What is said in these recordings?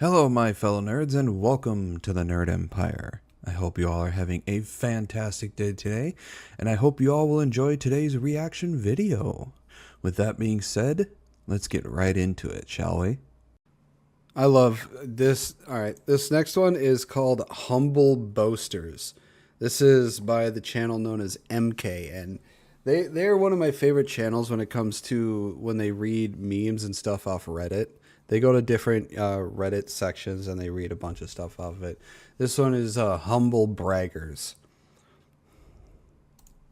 Hello, my fellow nerds, and welcome to the Nerd Empire. I hope you all are having a fantastic day today, and I hope you all will enjoy today's reaction video. With that being said, let's get right into it, shall we? I love this. All right, this next one is called Humble Boasters. This is by the channel known as MK, and they're one of my favorite channels when it comes to when they read memes and stuff off Reddit. They go to different Reddit sections and they read a bunch of stuff off of it. This one is Humble Braggers.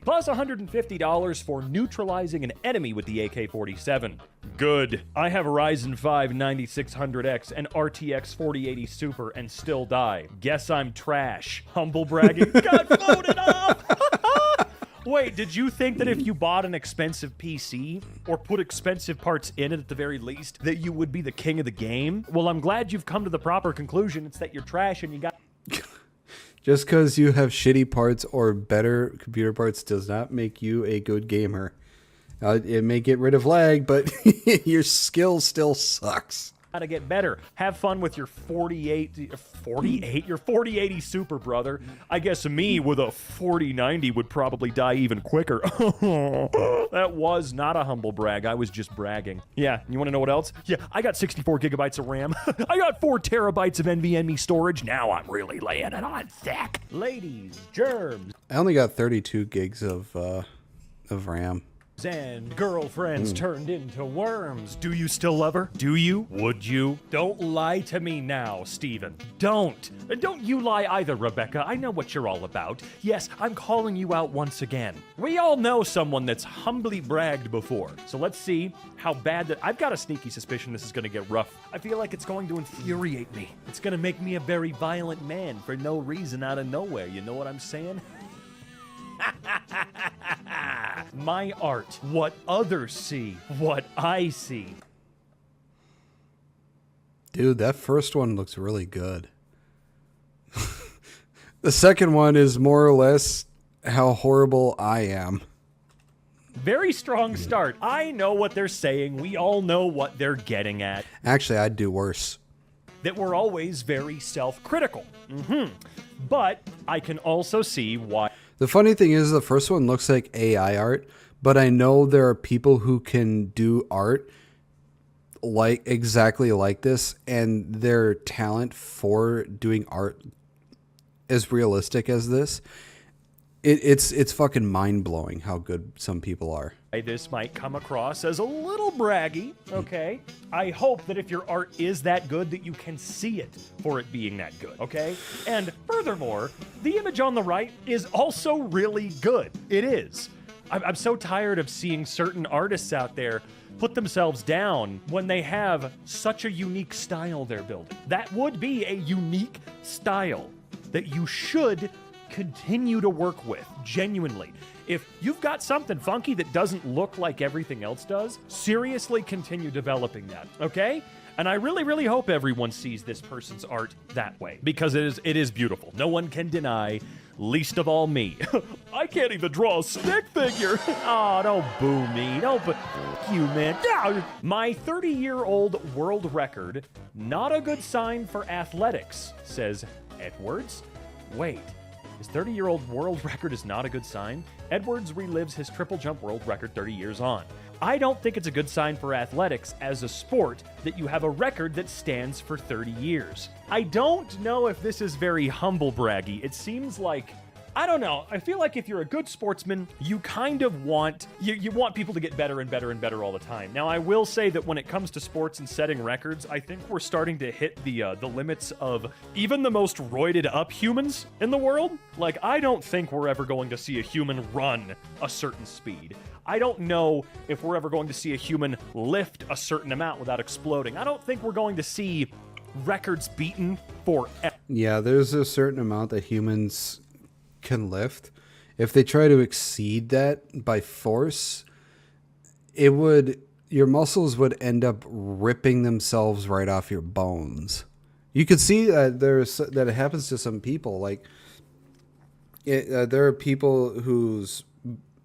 Plus $150 for neutralizing an enemy with the AK-47. Good. I have a Ryzen 5 9600X and RTX 4080 Super and still die. Guess I'm trash. Humble bragging got voted off! Wait, did you think that if you bought an expensive PC, or put expensive parts in it at the very least, that you would be the king of the game? Well, I'm glad you've come to the proper conclusion. It's that you're trash and you got... Just because you have shitty parts or better computer parts does not make you a good gamer. It may get rid of lag, but your skill still sucks. Gotta get better. Have fun with your 4080 Super, brother. I guess me with a 4090 would probably die even quicker. That was not a humble brag. I was just bragging. Yeah, you want to know what else? Yeah, I got 64 gigabytes of RAM. I got 4 terabytes of NVMe storage. Now I'm really laying it on thick. Ladies, germs, I only got 32 gigs of RAM. and girlfriends turned into worms. Do you still love her? Do you? Would you? Don't lie to me now, Steven. Don't. Don't you lie either, Rebecca. I know what you're all about. Yes, I'm calling you out once again. We all know someone that's humbly bragged before. So let's see how bad that... I've got a sneaky suspicion this is going to get rough. I feel like it's going to infuriate me. It's going to make me a very violent man for no reason out of nowhere. You know what I'm saying? My art, what others see, what I see. Dude, that first one looks really good. The second one is more or less how horrible I am. Very strong start. I know what they're saying. We all know what they're getting at. Actually, I'd do worse. That we're always very self-critical. But I can also see why. The funny thing is the first one looks like AI art, but I know there are people who can do art like exactly like this, and their talent for doing art as realistic as this, it's fucking mind-blowing how good some people are. This might come across as a little braggy, okay? I hope that if your art is that good that you can see it for it being that good, okay? And furthermore, the image on the right is also really good. It is. I'm so tired of seeing certain artists out there put themselves down when they have such a unique style they're building. That would be a unique style that you should continue to work with, genuinely. If you've got something funky that doesn't look like everything else does, seriously continue developing that, okay? And I really, really hope everyone sees this person's art that way, because it is beautiful. No one can deny, least of all me. I can't even draw a stick figure. Oh, don't boo me. Don't boo you, man. My 30-year-old world record, not a good sign for athletics, says Edwards. Wait. His 30-year-old world record is not a good sign. Edwards relives his triple jump world record 30 years on. I don't think it's a good sign for athletics as a sport that you have a record that stands for 30 years. I don't know if this is very humble braggy. It seems like, I don't know. I feel like if you're a good sportsman, you kind of want, you want people to get better and better and better all the time. Now, I will say that when it comes to sports and setting records, I think we're starting to hit the limits of even the most roided up humans in the world. Like, I don't think we're ever going to see a human run a certain speed. I don't know if we're ever going to see a human lift a certain amount without exploding. I don't think we're going to see records beaten for... Yeah, there's a certain amount that humans can lift. If they try to exceed that by force, your muscles would end up ripping themselves right off your bones. You could see that that it happens to some people. Like there are people whose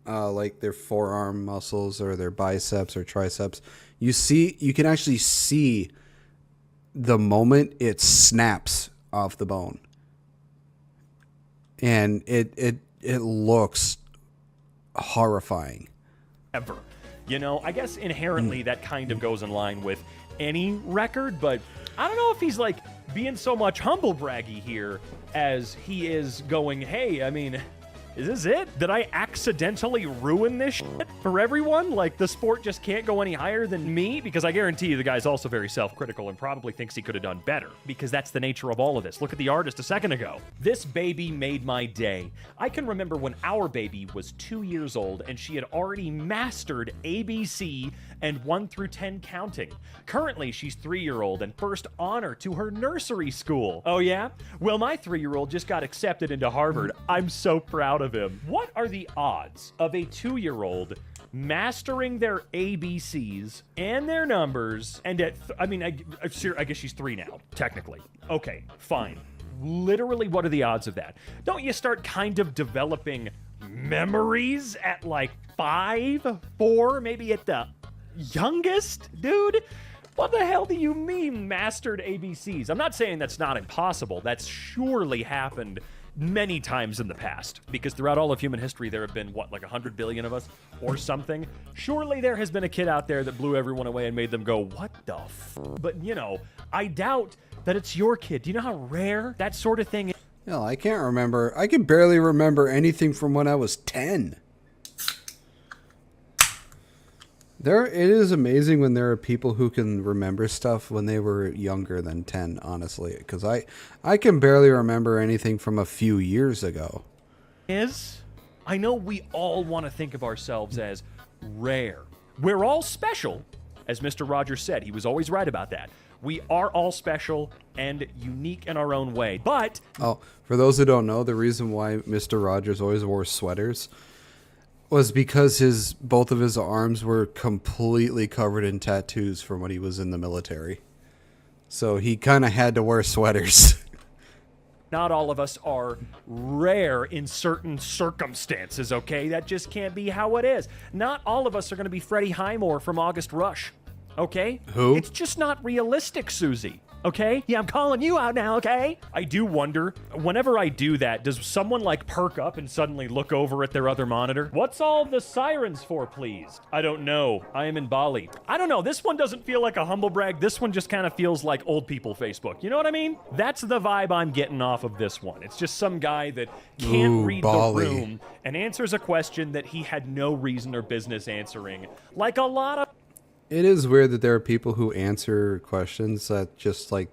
like their forearm muscles or their biceps or triceps, you can actually see the moment it snaps off the bone. And it looks horrifying. Ever. You know, I guess inherently that kind of goes in line with any record, but I don't know if he's like being so much humble braggy here as he is going, hey, I mean, is this it? Did I accidentally ruin this shit for everyone? Like, the sport just can't go any higher than me? Because I guarantee you the guy's also very self-critical and probably thinks he could have done better. Because that's the nature of all of this. Look at the artist a second ago. This baby made my day. I can remember when our baby was 2 years old and she had already mastered ABC and 1 through 10 counting. Currently, she's 3-year-old and first honor to her nursery school. Oh yeah? Well, my 3-year-old just got accepted into Harvard. I'm so proud of him. What are the odds of a 2-year-old mastering their ABCs and their numbers and I guess she's 3 now, technically. Okay, fine. Literally, what are the odds of that? Don't you start kind of developing memories at like 5, 4, maybe at the youngest, dude? What the hell do you mean mastered ABCs? I'm not saying that's not impossible. That's surely happened many times in the past, because throughout all of human history there have been, what, like 100 billion of us or something? Surely there has been a kid out there that blew everyone away and made them go, what the f? But, you know, I doubt that it's your kid. Do you know how rare that sort of thing is? No, I can't remember. I can barely remember anything from when I was 10. It is amazing when there are people who can remember stuff when they were younger than 10, honestly. Because I can barely remember anything from a few years ago. I know we all want to think of ourselves as rare. We're all special, as Mr. Rogers said. He was always right about that. We are all special and unique in our own way, but... Oh, for those who don't know, the reason why Mr. Rogers always wore sweaters was because both of his arms were completely covered in tattoos from when he was in the military. So he kind of had to wear sweaters. Not all of us are rare in certain circumstances, okay? That just can't be how it is. Not all of us are going to be Freddie Highmore from August Rush, okay? Who? It's just not realistic, Susie. Okay? Yeah, I'm calling you out now, okay? I do wonder, whenever I do that, does someone like perk up and suddenly look over at their other monitor? What's all the sirens for, please? I don't know. I am in Bali. I don't know. This one doesn't feel like a humble brag. This one just kind of feels like old people Facebook. You know what I mean? That's the vibe I'm getting off of this one. It's just some guy that can't read Bali. the room and answers a question that he had no reason or business answering. Like a lot of... It is weird that there are people who answer questions that just why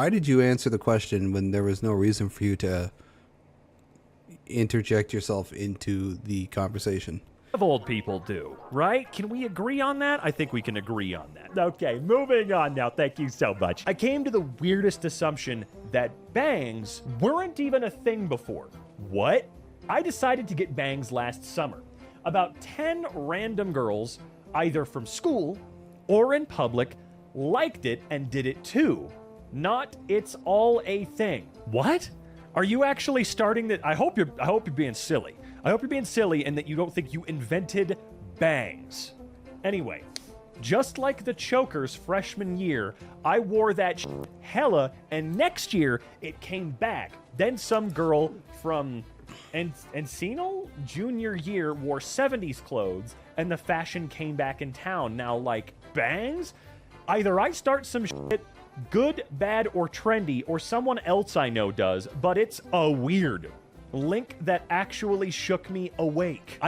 did you answer the question when there was no reason for you to interject yourself into the conversation? Of old people do, right? Can we agree on that? I think we can agree on that. Okay, moving on now. Thank you so much. I came to the weirdest assumption that bangs weren't even a thing before. What? I decided to get bangs last summer. About 10 random girls, either from school or in public, liked it and did it too. Not it's all a thing. What? Are you actually starting that? I hope you're being silly. I hope you're being silly and that you don't think you invented bangs. Anyway, just like the chokers freshman year, I wore that hella, and next year it came back. Then some girl from Encino junior year wore 70s clothes and the fashion came back in town. Now, like, bangs? Either I start some shit, good, bad, or trendy, or someone else I know does, but it's a weird link that actually shook me awake.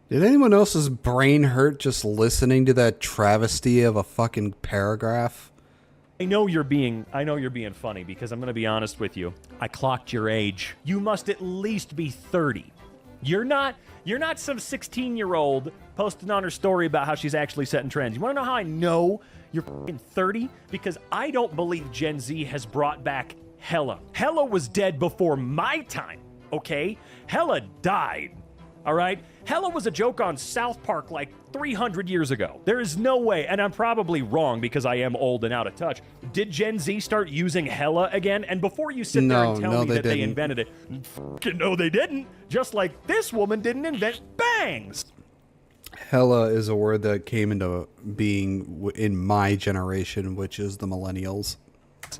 Did anyone else's brain hurt just listening to that travesty of a fucking paragraph? I know you're being funny because I'm going to be honest with you. I clocked your age. You must at least be 30. You're not some 16-year-old posting on her story about how she's actually setting trends. You want to know how I know you're fucking 30? Because I don't believe Gen Z has brought back hella. Hella was dead before my time, okay? Hella died all right? Hella was a joke on South Park like 300 years ago. There is no way, and I'm probably wrong because I am old and out of touch. Did Gen Z start using hella again? And before you sit there and tell me that they invented it, no, they didn't. Just like this woman didn't invent bangs. Hella is a word that came into being in my generation, which is the millennials.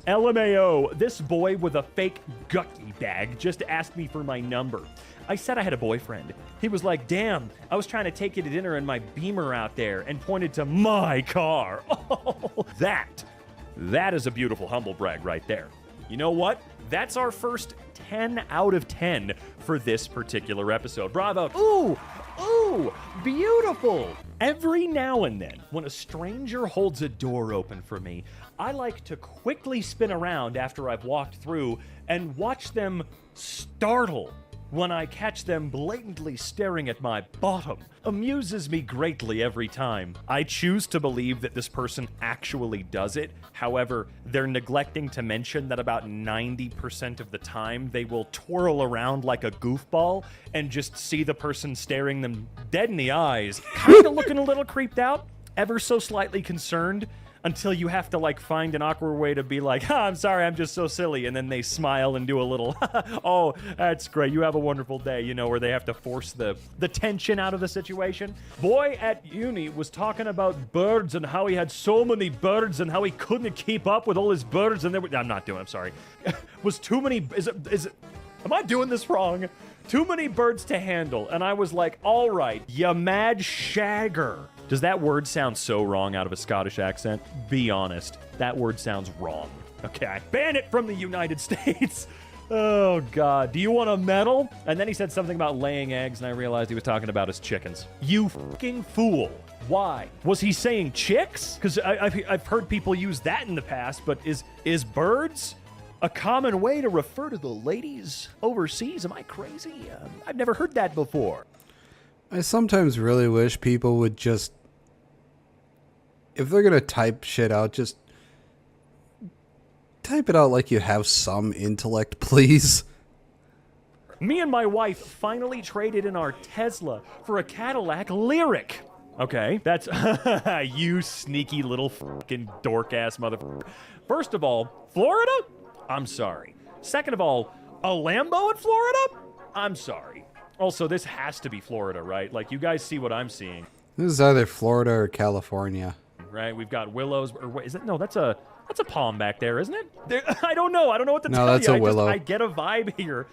LMAO, this boy with a fake gucky bag just asked me for my number. I said I had a boyfriend. He was like, damn, I was trying to take you to dinner in my Beamer out there, and pointed to my car. Oh, that is a beautiful humble brag right there. You know what? That's our first 10 out of 10 for this particular episode. Bravo. Ooh, beautiful. Every now and then, when a stranger holds a door open for me, I like to quickly spin around after I've walked through and watch them startle when I catch them blatantly staring at my bottom. Amuses me greatly every time. I choose to believe that this person actually does it. However, they're neglecting to mention that about 90% of the time they will twirl around like a goofball and just see the person staring them dead in the eyes, kind of looking a little creeped out, ever so slightly concerned, until you have to like find an awkward way to be like, I'm sorry, I'm just so silly. And then they smile and do a little, oh, that's great. You have a wonderful day, you know, where they have to force the tension out of the situation. Boy at uni was talking about birds and how he had so many birds and how he couldn't keep up with all his birds. And I'm not doing, I'm sorry. Was too many, am I doing this wrong? Too many birds to handle. And I was like, all right, ya mad shagger. Does that word sound so wrong out of a Scottish accent? Be honest. That word sounds wrong. Okay, ban it from the United States. Oh, God. Do you want a medal? And then he said something about laying eggs, and I realized he was talking about his chickens. You fucking fool. Why? Was he saying chicks? Because I've heard people use that in the past, but is birds a common way to refer to the ladies overseas? Am I crazy? I've never heard that before. I sometimes really wish people would just, if they're going to type shit out, just type it out like you have some intellect, please. Me and my wife finally traded in our Tesla for a Cadillac Lyriq. Okay, that's you sneaky little fucking dork-ass motherfucker. First of all, Florida? I'm sorry. Second of all, a Lambo in Florida? I'm sorry. Also, this has to be Florida, right? Like, you guys see what I'm seeing. This is either Florida or California. Right? We've got willows, or what is it? No, that's a palm back there, isn't it? I don't know. I don't know what to tell you. No, that's a willow. I get a vibe here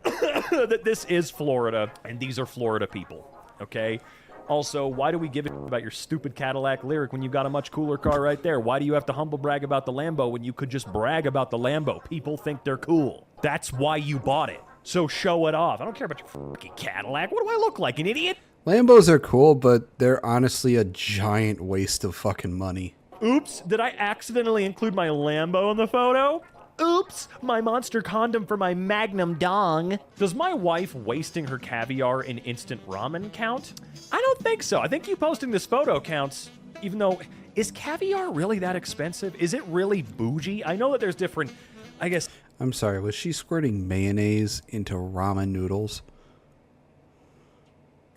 that this is Florida, and these are Florida people, okay? Also, why do we give a about your stupid Cadillac Lyriq when you've got a much cooler car right there? Why do you have to humble brag about the Lambo when you could just brag about the Lambo? People think they're cool. That's why you bought it. So show it off. I don't care about your fucking Cadillac. What do I look like, an idiot? Lambos are cool, but they're honestly a giant waste of fucking money. Oops, did I accidentally include my Lambo in the photo? Oops, my monster condom for my magnum dong. Does my wife wasting her caviar in instant ramen count? I don't think so. I think you posting this photo counts, even though, is caviar really that expensive? Is it really bougie? I know that there's different, I guess. I'm sorry, was she squirting mayonnaise into ramen noodles?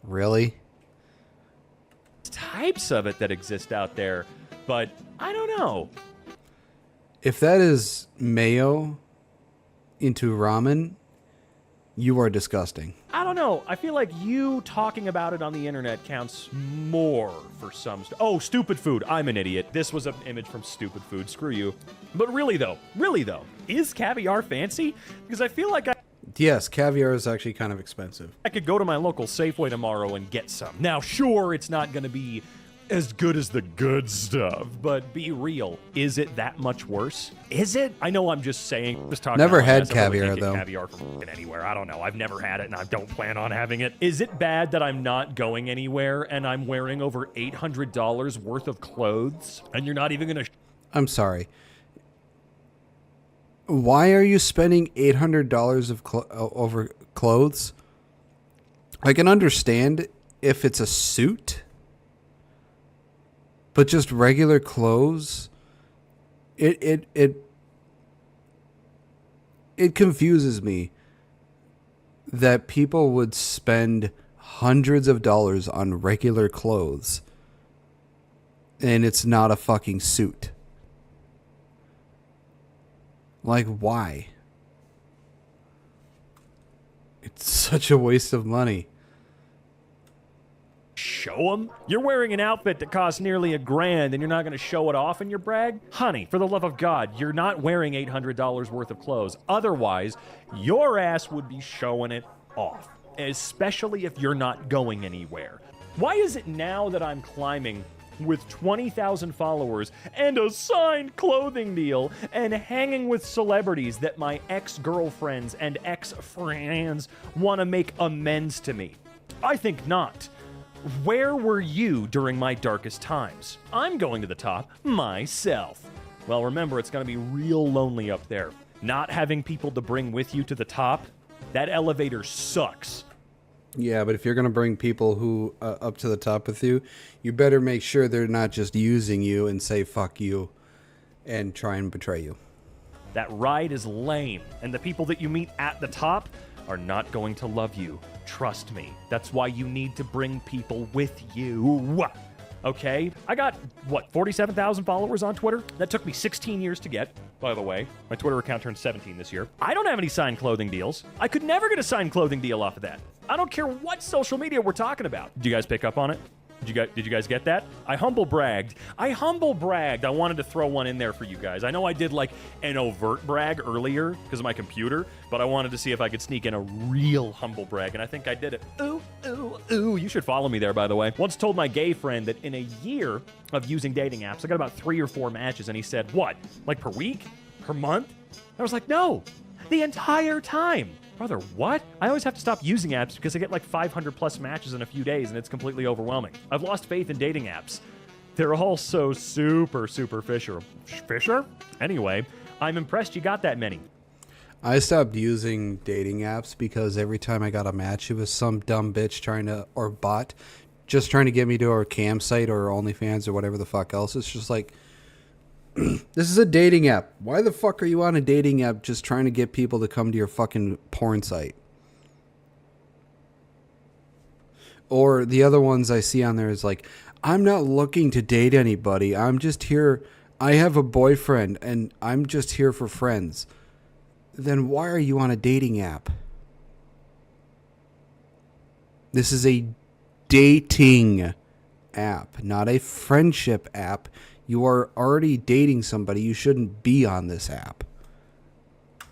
Really? Types of it that exist out there, but I don't know. If that is mayo into ramen, you are disgusting. I don't know. I feel like you talking about it on the internet counts more for some. Oh, stupid food. I'm an idiot. This was an image from stupid food. Screw you. But really though, is caviar fancy? Because I feel like Yes, caviar is actually kind of expensive. I could go to my local Safeway tomorrow and get some. Now, sure, it's not going to be as good as the good stuff, but be real. Is it that much worse? Is it? I know I'm just saying. Just talking. Never about had this. I really caviar, can't get though. Caviar from anywhere. I don't know. I've never had it, and I don't plan on having it. Is it bad that I'm not going anywhere and I'm wearing over $800 worth of clothes, and you're not even going to? I'm sorry. Why are you spending $800 of over clothes? I can understand if it's a suit, but just regular clothes, it confuses me that people would spend hundreds of dollars on regular clothes, and it's not a fucking suit. Like, why? It's such a waste of money. Show them? You're wearing an outfit that costs nearly $1,000 and you're not going to show it off in your brag? Honey, for the love of God, you're not wearing $800 worth of clothes. Otherwise, your ass would be showing it off, especially if you're not going anywhere. Why is it now that I'm climbing with 20,000 followers and a signed clothing deal and hanging with celebrities that my ex-girlfriends and ex-friends want to make amends to me? I think not. Where were you during my darkest times? I'm going to the top myself. Well, remember, it's going to be real lonely up there. Not having people to bring with you to the top, that elevator sucks. Yeah, but if you're going to bring people who up to the top with you, you better make sure they're not just using you and say fuck you and try and betray you. That ride is lame, and the people that you meet at the top are not going to love you. Trust me. That's why you need to bring people with you. Okay? I got, 47,000 followers on Twitter? That took me 16 years to get, by the way. My Twitter account turned 17 this year. I don't have any signed clothing deals. I could never get a signed clothing deal off of that. I don't care what social media we're talking about. Did you guys pick up on it? Did you guys get that? I humble bragged. I wanted to throw one in there for you guys. I know I did like an overt brag earlier because of my computer, but I wanted to see if I could sneak in a real humble brag, and I think I did it. Ooh, ooh, ooh. You should follow me there, by the way. Once told my gay friend that in a year of using dating apps, I got about 3 or 4 matches, and he said, what? Like per week? Per month? I was like, no, the entire time. Brother, what? I always have to stop using apps because I get like 500 plus matches in a few days and it's completely overwhelming. I've lost faith in dating apps. They're all so super fisher. Fisher? Anyway, I'm impressed you got that many. I stopped using dating apps because every time I got a match, it was some dumb bitch or bot, just trying to get me to our campsite or OnlyFans or whatever the fuck else. It's just like, this is a dating app. Why the fuck are you on a dating app just trying to get people to come to your fucking porn site? Or the other ones I see on there is like, I'm not looking to date anybody. I'm just here. I have a boyfriend and I'm just here for friends. Then why are you on a dating app? This is a dating app, not a friendship app. You are already dating somebody. You shouldn't be on this app.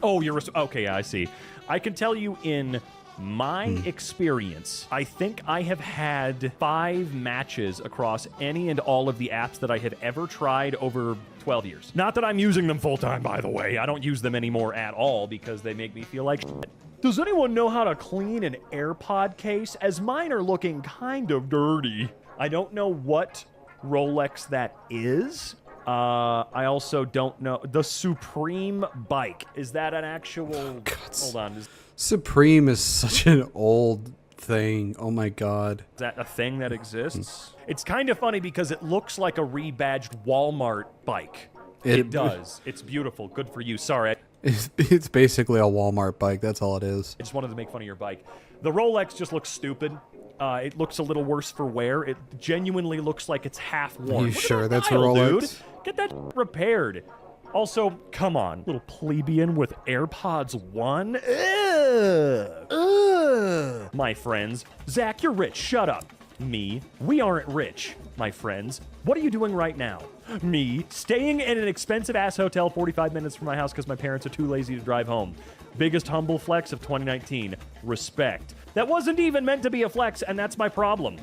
Oh, okay, I see. I can tell you in my experience, I think I have had 5 matches across any and all of the apps that I have ever tried over 12 years. Not that I'm using them full time, by the way. I don't use them anymore at all because they make me feel like shit. Does anyone know how to clean an AirPod case? As mine are looking kind of dirty. I don't know what Rolex that is. I also don't know. The Supreme bike. Is that an actual... Hold on. Supreme is such an old thing. Oh my God. Is that a thing that exists? It's kind of funny because it looks like a rebadged Walmart bike. It does. It's beautiful. Good for you. Sorry. It's basically a Walmart bike. That's all it is. I just wanted to make fun of your bike. The Rolex just looks stupid. It looks a little worse for wear. It genuinely looks like it's half worn. Are you sure that's a dial, Rolex? Dude. Get that repaired. Also, come on, little plebeian with AirPods 1. Ugh. My friends. Zach, you're rich. Shut up. Me. We aren't rich, my friends. What are you doing right now? Me. Staying in an expensive-ass hotel 45 minutes from my house because my parents are too lazy to drive home. Biggest humble flex of 2019. Respect. That wasn't even meant to be a flex, and that's my problem.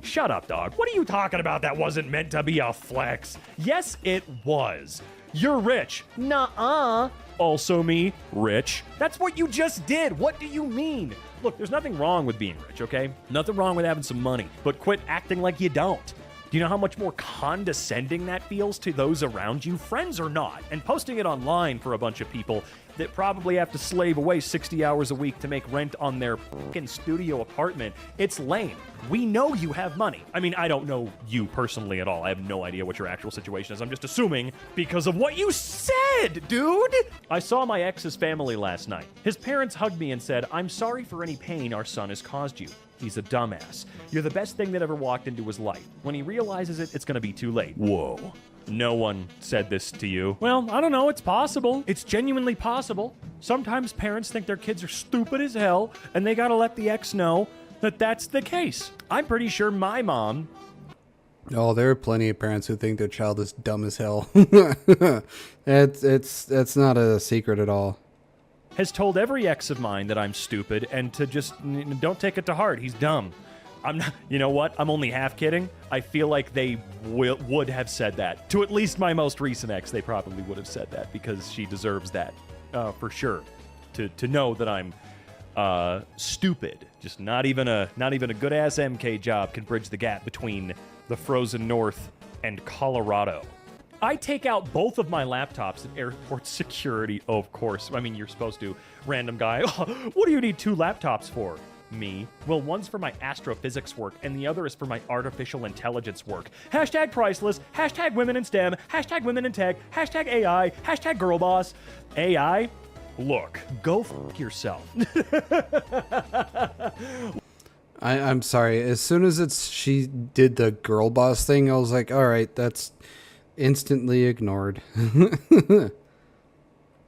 Shut up, dog. What are you talking about that wasn't meant to be a flex? Yes, it was. You're rich. Nuh-uh. Also me, rich. That's what you just did. What do you mean? Look, there's nothing wrong with being rich, okay? Nothing wrong with having some money, but quit acting like you don't. Do you know how much more condescending that feels to those around you, friends or not? And posting it online for a bunch of people that probably have to slave away 60 hours a week to make rent on their fucking studio apartment. It's lame. We know you have money. I mean, I don't know you personally at all. I have no idea what your actual situation is. I'm just assuming because of what you said, dude. I saw my ex's family last night. His parents hugged me and said, "I'm sorry for any pain our son has caused you." He's a dumbass. You're the best thing that ever walked into his life. When he realizes it, it's gonna be too late. Whoa. No one said this to you. Well, I don't know, it's possible. It's genuinely possible. Sometimes parents think their kids are stupid as hell, and they gotta let the ex know that that's the case. I'm pretty sure my mom... Oh, there are plenty of parents who think their child is dumb as hell. That's not a secret at all. has told every ex of mine that I'm stupid and to just don't take it to heart. He's dumb. I'm not, you know what? I'm only half kidding. I feel like they would have said that. To at least my most recent ex, they probably would have said that because she deserves that for sure. To know that I'm stupid. Just not even a good ass MK job can bridge the gap between the frozen north and Colorado. I take out both of my laptops at airport security. Oh, of course. I mean, you're supposed to. Random guy. What do you need 2 laptops for? Me. Well, one's for my astrophysics work, and the other is for my artificial intelligence work. Hashtag priceless, hashtag women in STEM, hashtag women in tech, hashtag AI, hashtag girlboss. AI? Look, go f*** yourself. I'm sorry. As soon as she did the girl boss thing, I was like, all right, that's instantly ignored.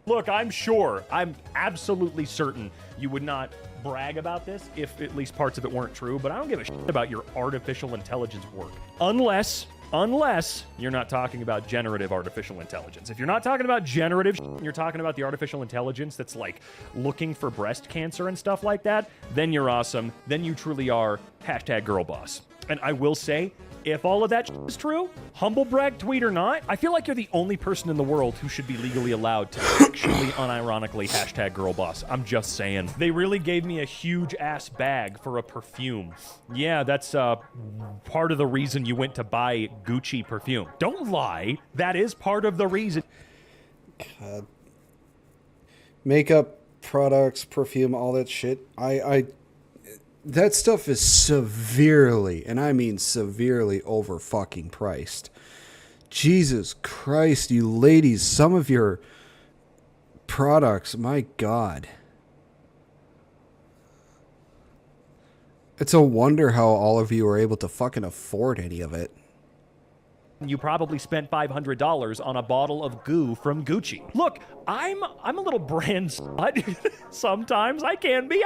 Look, I'm absolutely certain you would not brag about this if at least parts of it weren't true, but I don't give a shit about your artificial intelligence work. Unless you're not talking about generative artificial intelligence. If you're not talking about generative you're talking about the artificial intelligence that's like looking for breast cancer and stuff like that, then you're awesome. Then you truly are hashtag girlboss. And I will say, if all of that is true, humble brag tweet or not, I feel like you're the only person in the world who should be legally allowed to actually unironically hashtag girlboss. I'm just saying. They really gave me a huge ass bag for a perfume. Yeah, that's part of the reason you went to buy Gucci perfume. Don't lie. That is part of the reason. Makeup, products, perfume, all that shit. That stuff is severely, and I mean severely, over fucking priced. Jesus Christ, you ladies, some of your products, my God. It's a wonder how all of you are able to fucking afford any of it. You probably spent $500 on a bottle of goo from Gucci. Look, I'm a little brand slut. Sometimes I can be,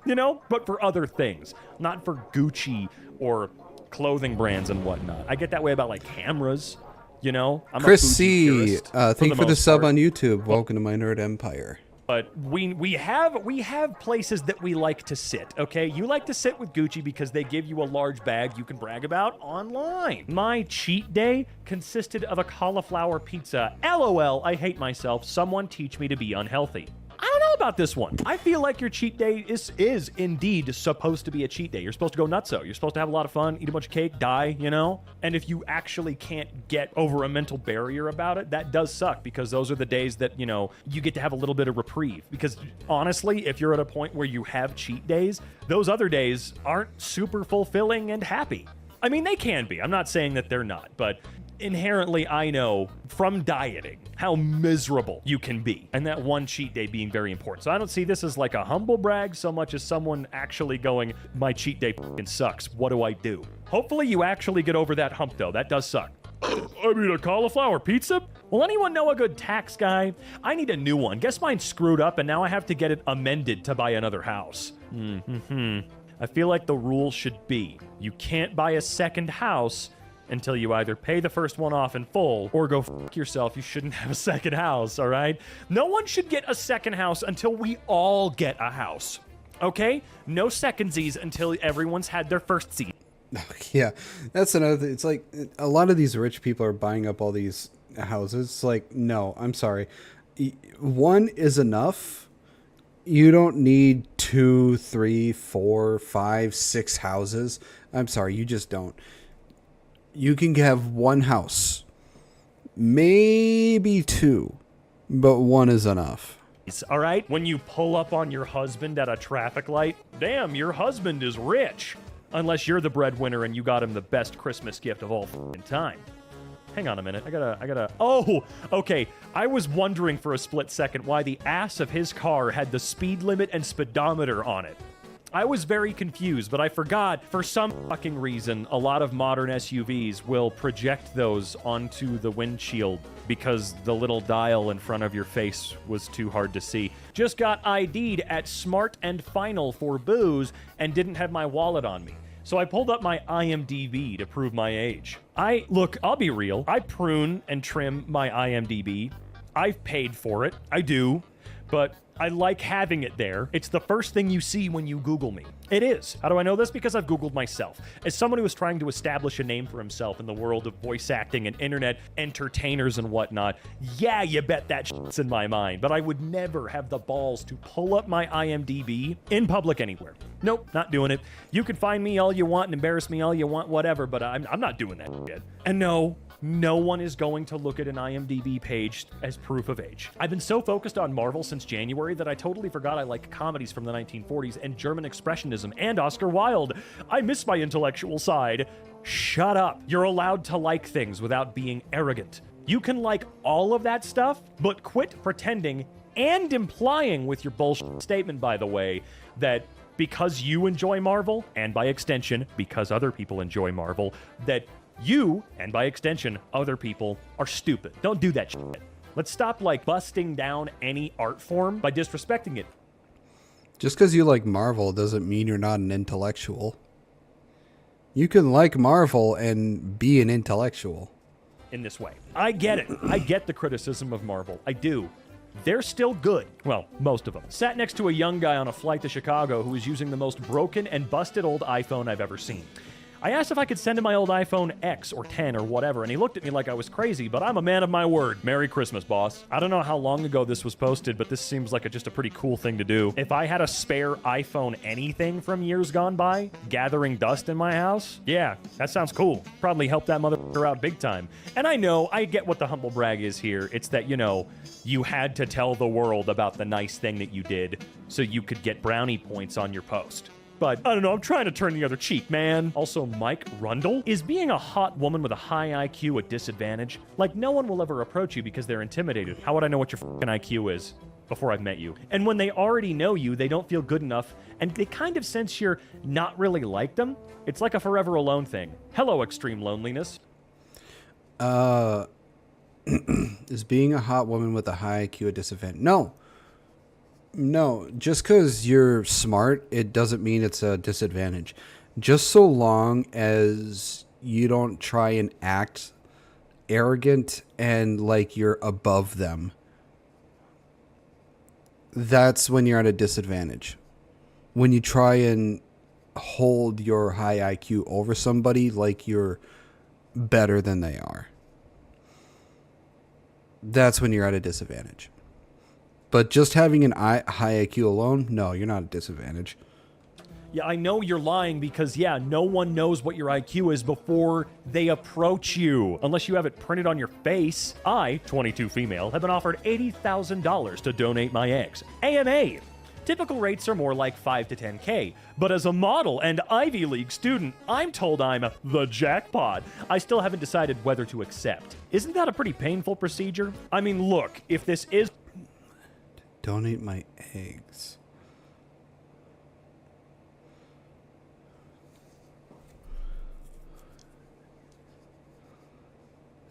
you know, but for other things, not for Gucci or clothing brands and whatnot. I get that way about like cameras, you know. I'm Chris a C, thank you for the sub part. on YouTube. Welcome to my nerd empire. But we have places that we like to sit, okay? You like to sit with Gucci because they give you a large bag you can brag about online. My cheat day consisted of a cauliflower pizza. LOL, I hate myself. Someone teach me to be unhealthy. I don't know about this one. I feel like your cheat day is indeed supposed to be a cheat day. You're supposed to go nutso. You're supposed to have a lot of fun, eat a bunch of cake, die, you know? And if you actually can't get over a mental barrier about it, that does suck because those are the days that, you know, you get to have a little bit of reprieve. Because honestly, if you're at a point where you have cheat days, those other days aren't super fulfilling and happy. I mean, they can be. I'm not saying that they're not, but inherently, I know from dieting how miserable you can be, and that one cheat day being very important. So I don't see this as like a humble brag so much as someone actually going, my cheat day fucking sucks. What do I do? Hopefully you actually get over that hump, though. That does suck. I mean, a cauliflower pizza? Will anyone know a good tax guy? I need a new one. Guess mine's screwed up, and now I have to get it amended to buy another house. I feel like the rule should be you can't buy a second house until you either pay the first one off in full or go f*** yourself. You shouldn't have a second house, all right? No one should get a second house until we all get a house, okay? No secondsies until everyone's had their first seat. Yeah, that's another thing. It's like a lot of these rich people are buying up all these houses. It's like, no, I'm sorry. One is enough. You don't need 2, 3, 4, 5, 6 houses. I'm sorry, you just don't. You can have one house, maybe 2, but 1 is enough. All right? When you pull up on your husband at a traffic light, damn, your husband is rich. Unless you're the breadwinner and you got him the best Christmas gift of all f***ing time. Hang on a minute. I gotta... Oh, okay. I was wondering for a split second why the ass of his car had the speed limit and speedometer on it. I was very confused, but I forgot, for some fucking reason, a lot of modern SUVs will project those onto the windshield because the little dial in front of your face was too hard to see. Just got ID'd at Smart and Final for booze and didn't have my wallet on me. So I pulled up my IMDb to prove my age. Look, I'll be real. I prune and trim my IMDb. I've paid for it. I do. But I like having it there. It's the first thing you see when you Google me. It is. How do I know this? Because I've Googled myself. As someone who is trying to establish a name for himself in the world of voice acting and internet entertainers and whatnot, yeah, you bet that shit's in my mind. But I would never have the balls to pull up my IMDb in public anywhere. Nope, not doing it. You can find me all you want and embarrass me all you want, whatever, but I'm not doing that shit. And no one is going to look at an IMDb page as proof of age. I've been so focused on Marvel since January that I totally forgot I like comedies from the 1940s and German Expressionism and Oscar Wilde. I miss my intellectual side. Shut up. You're allowed to like things without being arrogant. You can like all of that stuff, but quit pretending and implying with your bullshit statement, by the way, that because you enjoy Marvel, and by extension, because other people enjoy Marvel, that you, and by extension, other people, are stupid. Don't do that shit. Let's stop, busting down any art form by disrespecting it. Just because you like Marvel doesn't mean you're not an intellectual. You can like Marvel and be an intellectual. In this way. I get it. I get the criticism of Marvel. I do. They're still good. Well, most of them. Sat next to a young guy on a flight to Chicago who was using the most broken and busted old iPhone I've ever seen. I asked if I could send him my old iPhone X or 10 or whatever, and he looked at me like I was crazy, but I'm a man of my word. Merry Christmas, boss. I don't know how long ago this was posted, but this seems like just a pretty cool thing to do. If I had a spare iPhone anything from years gone by, gathering dust in my house, yeah, that sounds cool. Probably help that motherfucker out big time. And I get what the humble brag is here. It's that, you had to tell the world about the nice thing that you did so you could get brownie points on your post. But, I don't know, I'm trying to turn the other cheek, man. Also, Mike Rundle? Is being a hot woman with a high IQ a disadvantage? No one will ever approach you because they're intimidated. How would I know what your fucking IQ is before I've met you? And when they already know you, they don't feel good enough, and they kind of sense you're not really like them. It's like a forever alone thing. Hello, extreme loneliness. Is being a hot woman with a high IQ a disadvantage? No, just because you're smart, it doesn't mean it's a disadvantage. Just so long as you don't try and act arrogant and like you're above them, that's when you're at a disadvantage. When you try and hold your high IQ over somebody like you're better than they are, that's when you're at a disadvantage. But just having an high IQ alone, no, you're not at a disadvantage. Yeah, I know you're lying because, no one knows what your IQ is before they approach you, unless you have it printed on your face. I, 22 female, have been offered $80,000 to donate my eggs. AMA. Typical rates are more like 5 to 10K, but as a model and Ivy League student, I'm told I'm the jackpot. I still haven't decided whether to accept. Isn't that a pretty painful procedure? I mean, look, if this is... Donate my eggs.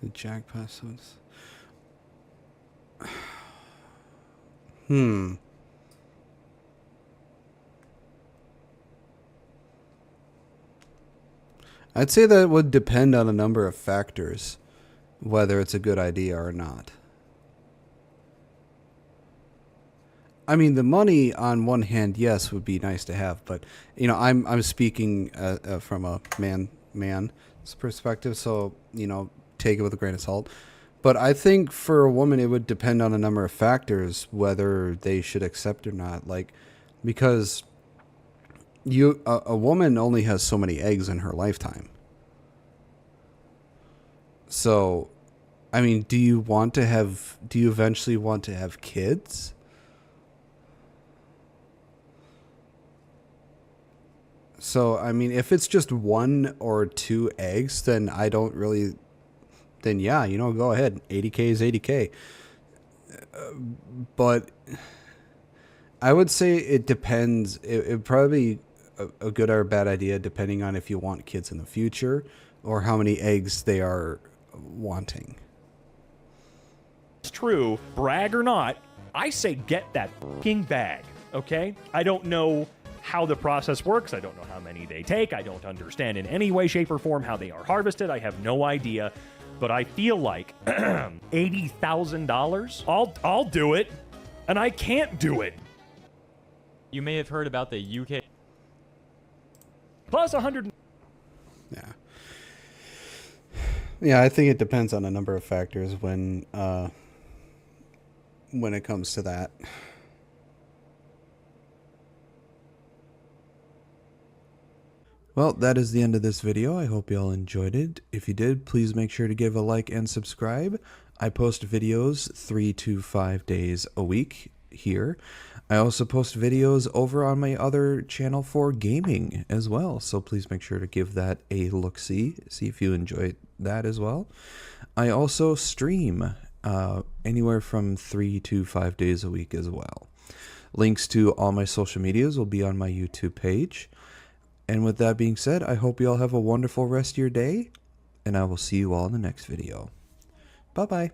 The jackpot sounds... I'd say that would depend on a number of factors, whether it's a good idea or not. I mean, the money on one hand, yes, would be nice to have, but I'm speaking from a man's perspective, so take it with a grain of salt. But I think for a woman, it would depend on a number of factors whether they should accept or not. Because a woman only has so many eggs in her lifetime. So, I mean, do you eventually want to have kids? So, I mean, if it's just 1 or 2 eggs, then I don't really, then yeah, go ahead. 80K is 80K. But I would say it depends. It probably a good or bad idea depending on if you want kids in the future or how many eggs they are wanting. It's true, brag or not, I say get that fucking bag, okay? I don't know how the process works. I don't know how many they take. I don't understand in any way, shape, or form how they are harvested. I have no idea. But I feel like $80,000, I'll do it, and I can't do it. You may have heard about the UK. Plus 100. Yeah. Yeah, I think it depends on a number of factors when it comes to that. Well, that is the end of this video. I hope you all enjoyed it. If you did, please make sure to give a like and subscribe. I post videos 3 to 5 days a week here. I also post videos over on my other channel for gaming as well, so please make sure to give that a look-see, see if you enjoy that as well. I also stream anywhere from 3 to 5 days a week as well. Links to all my social medias will be on my YouTube page. And with that being said, I hope you all have a wonderful rest of your day, and I will see you all in the next video. Bye-bye.